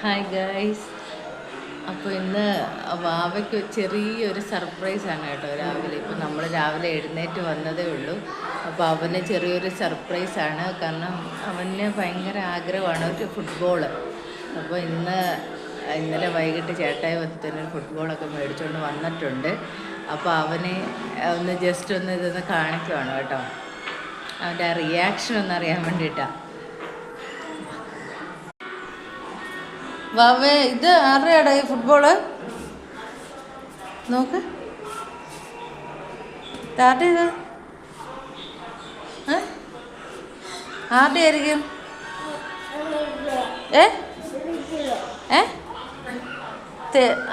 Hi guys. അപ്പോൾ ഇന്ന് വാവയ്ക്ക് ചെറിയൊരു സർപ്രൈസാണ് കേട്ടോ. ഇപ്പം നമ്മൾ രാവിലെ എഴുന്നേറ്റ് വന്നതേ ഉള്ളൂ. അപ്പോൾ അവന് ചെറിയൊരു സർപ്രൈസാണ്. കാരണം അവന് ഭയങ്കര ആഗ്രഹമാണ് ഒരു ഫുട്ബോള്. അപ്പോൾ ഇന്നലെ വൈകിട്ട് ചേട്ടായി വന്നതിന് ഫുട്ബോളൊക്കെ മേടിച്ചുകൊണ്ട് വന്നിട്ടുണ്ട്. അപ്പോൾ അവനെ ജസ്റ്റ് ഇതൊന്ന് കാണിക്കുവാണ് കേട്ടോ. അവൻ്റെ ആ റിയാക്ഷൻ ഒന്നറിയാൻ വേണ്ടിയിട്ടാണ്. വാവേ, ഇത് ആരുടെയാടാ ഈ ഫുട്ബോള്? നോക്ക്, ആരുടെ ഇത്? ആരുടെ ആയിരിക്കും?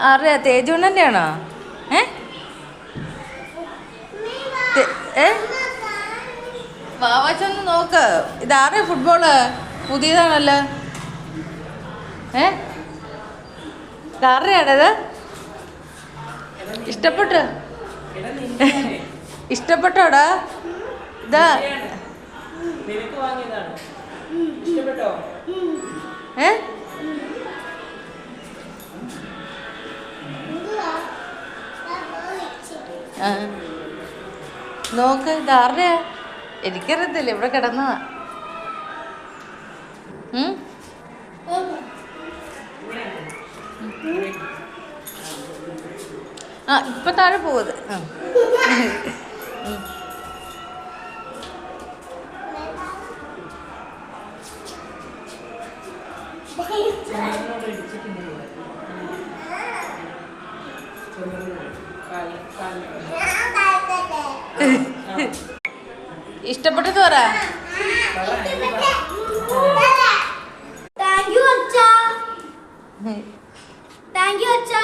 ആരുടെയാ? തേജുണ്ണൻ്റെ ആണോ? വാവാച്ചൊന്ന് നോക്ക്, ഇതാരുടെ ഫുട്ബോള്? പുതിയതാണല്ലോ. ആരുടെയാണത്? ഇഷ്ടപ്പെട്ടോടാ? ഇതാ നോക്ക്, ഇതാരുടെയാ? എനിക്കറിയത്തില്ല, ഇവിടെ കിടന്നതാ. ഇപ്പൊ താഴെ പോവത്. ഇഷ്ടപ്പെട്ടത് പറ. താങ്ക് യു അച്ഛാ.